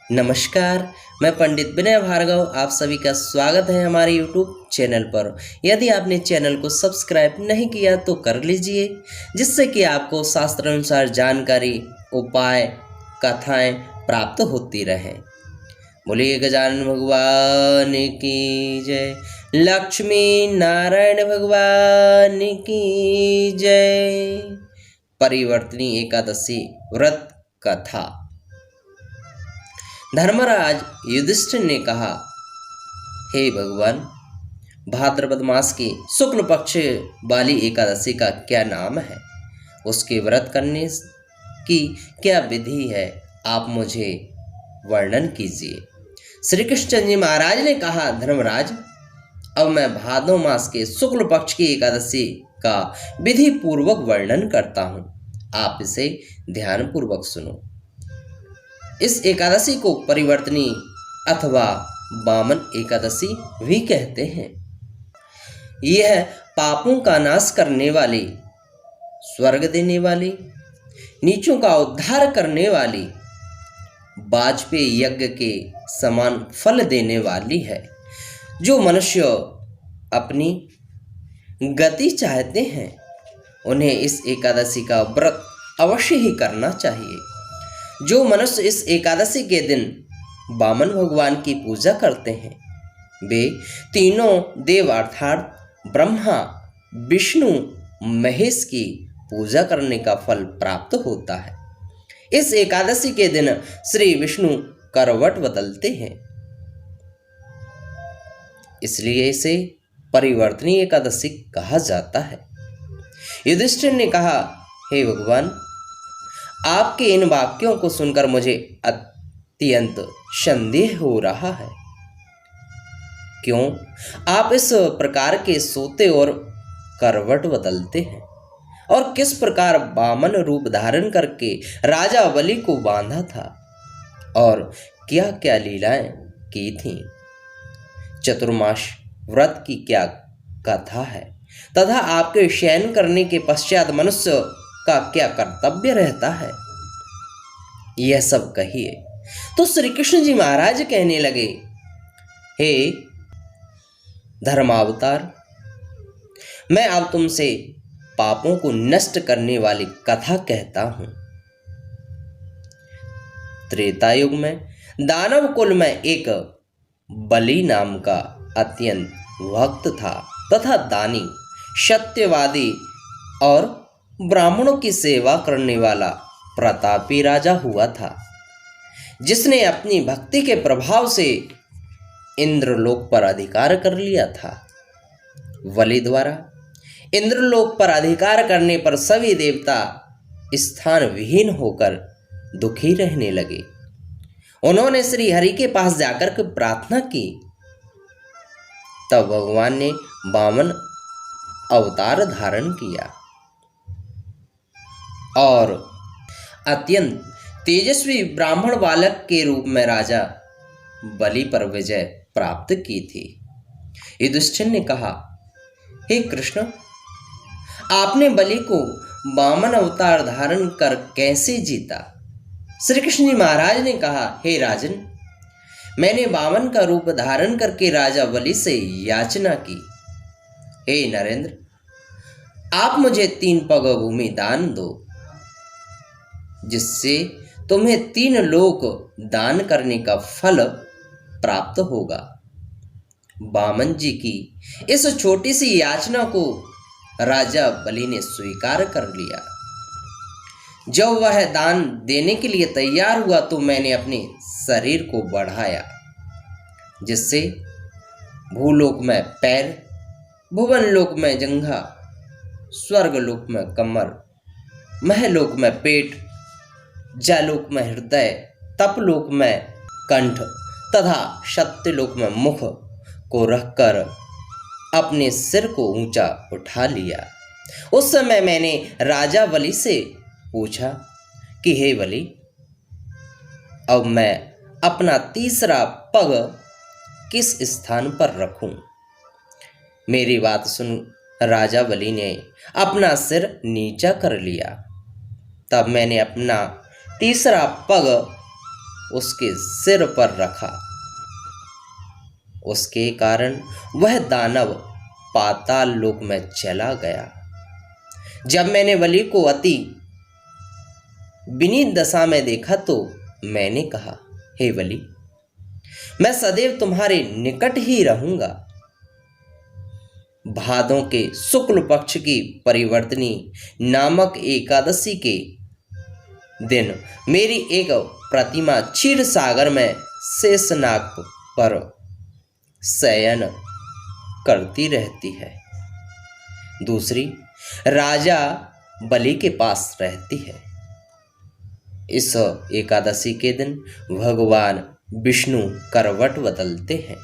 नमस्कार, मैं पंडित विनय भार्गव आप सभी का स्वागत है हमारे YouTube चैनल पर। यदि आपने चैनल को सब्सक्राइब नहीं किया तो कर लीजिए, जिससे कि आपको शास्त्र अनुसार जानकारी, उपाय, कथाएं प्राप्त होती रहें। बोलिए गजानन भगवान की जय, लक्ष्मी नारायण भगवान की जय। परिवर्तनी एकादशी व्रत कथा। धर्मराज युधिष्ठिर ने कहा, हे भगवान, भाद्रपद मास की शुक्ल पक्ष वाली एकादशी का क्या नाम है? उसके व्रत करने की क्या विधि है? आप मुझे वर्णन कीजिए। श्री कृष्ण जी महाराज ने कहा, धर्मराज, अब मैं भादो मास के शुक्ल पक्ष की एकादशी का विधि पूर्वक वर्णन करता हूँ। आप इसे ध्यान पूर्वक सुनो। इस एकादशी को परिवर्तनी अथवा वामन एकादशी भी कहते हैं। यह पापों का नाश करने वाली, स्वर्ग देने वाली, नीचों का उद्धार करने वाली, वाजपेयी यज्ञ के समान फल देने वाली है। जो मनुष्य अपनी गति चाहते हैं उन्हें इस एकादशी का व्रत अवश्य ही करना चाहिए। जो मनुष्य इस एकादशी के दिन वामन भगवान की पूजा करते हैं वे तीनों देव अर्थात ब्रह्मा, विष्णु, महेश की पूजा करने का फल प्राप्त होता है। इस एकादशी के दिन श्री विष्णु करवट बदलते हैं, इसलिए इसे परिवर्तनी एकादशी कहा जाता है। युधिष्ठिर ने कहा, हे भगवान, आपके इन वाक्यों को सुनकर मुझे अत्यंत संदेह हो रहा है। क्यों आप इस प्रकार के सोते और करवट बदलते हैं? और किस प्रकार वामन रूप धारण करके राजा बलि को बांधा था? और क्या क्या लीलाएं की थीं? चतुर्मास व्रत की क्या कथा है तथा आपके शयन करने के पश्चात मनुष्य का क्या कर्तव्य रहता है, यह सब कहिए। तो श्री कृष्ण जी महाराज कहने लगे, हे धर्मावतार, मैं अब तुमसे पापों को नष्ट करने वाली कथा कहता हूं। त्रेता युग में दानव कुल में एक बलि नाम का अत्यंत भक्त था तथा दानी, सत्यवादी और ब्राह्मणों की सेवा करने वाला प्रतापी राजा हुआ था, जिसने अपनी भक्ति के प्रभाव से इंद्रलोक पर अधिकार कर लिया था। बलि द्वारा इंद्रलोक पर अधिकार करने पर सभी देवता स्थान विहीन होकर दुखी रहने लगे। उन्होंने श्री हरि के पास जाकर के प्रार्थना की। तब भगवान ने वामन अवतार धारण किया और अत्यंत तेजस्वी ब्राह्मण बालक के रूप में राजा बलि पर विजय प्राप्त की थी। युधिष्ठिर ने कहा, हे कृष्ण, आपने बलि को वामन अवतार धारण कर कैसे जीता? श्री कृष्ण जी महाराज ने कहा, हे राजन, मैंने वामन का रूप धारण करके राजा बलि से याचना की, हे नरेंद्र, आप मुझे 3 पग भूमि दान दो, जिससे तुम्हें 3 लोक दान करने का फल प्राप्त होगा। वामन जी की इस छोटी सी याचना को राजा बलि ने स्वीकार कर लिया। जब वह दान देने के लिए तैयार हुआ तो मैंने अपने शरीर को बढ़ाया, जिससे भूलोक में पैर, भुवन लोक में जंघा, स्वर्ग लोक में कमर, महलोक में पेट, जलोक में हृदय, तपलोक में कंठ तथा सत्यलोक में मुख को रखकर अपने सिर को ऊंचा उठा लिया। उस समय मैंने राजा बलि से पूछा कि हे बलि, अब मैं अपना तीसरा पग किस स्थान पर रखूं? मेरी बात सुन राजा बलि ने अपना सिर नीचा कर लिया। तब मैंने अपना तीसरा पग उसके सिर पर रखा। उसके कारण वह दानव पाताल लोक में चला गया। जब मैंने बलि को अति विनीत दशा में देखा तो मैंने कहा, हे बलि, मैं सदैव तुम्हारे निकट ही रहूंगा। भादों के शुक्ल पक्ष की परिवर्तनी नामक एकादशी के दिन मेरी एक प्रतिमा क्षीर सागर में शेषनाग पर शयन करती रहती है, दूसरी राजा बलि के पास रहती है। इस एकादशी के दिन भगवान विष्णु करवट बदलते हैं।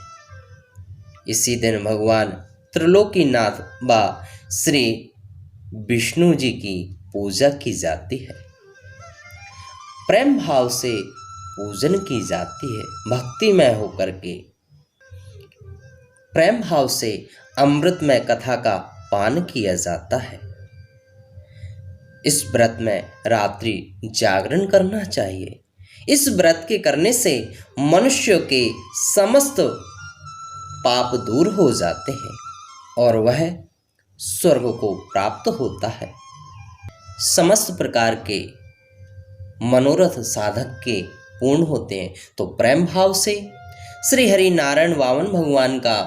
इसी दिन भगवान त्रिलोकीनाथ व श्री विष्णु जी की पूजा की जाती है, प्रेम भाव से पूजन की जाती है। भक्तिमय होकर के प्रेम भाव से अमृतमय कथा का पान किया जाता है। इस व्रत में रात्रि जागरण करना चाहिए। इस व्रत के करने से मनुष्य के समस्त पाप दूर हो जाते हैं और वह स्वर्ग को प्राप्त होता है। समस्त प्रकार के मनोरथ साधक के पूर्ण होते हैं। तो प्रेम भाव से श्री हरि नारायण वामन भगवान का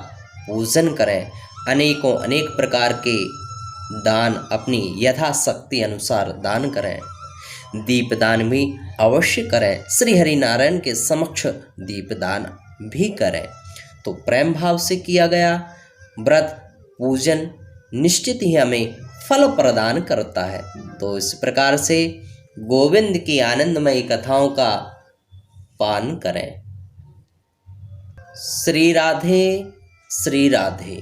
पूजन करें। अनेकों अनेक प्रकार के दान अपनी यथाशक्ति अनुसार दान करें। दीपदान भी अवश्य करें। श्री हरि नारायण के समक्ष दीपदान भी करें। तो प्रेम भाव से किया गया व्रत पूजन निश्चित ही हमें फल प्रदान करता है। तो इस प्रकार से गोविंद की आनंदमयी कथाओं का पान करें। श्री राधे श्री राधे।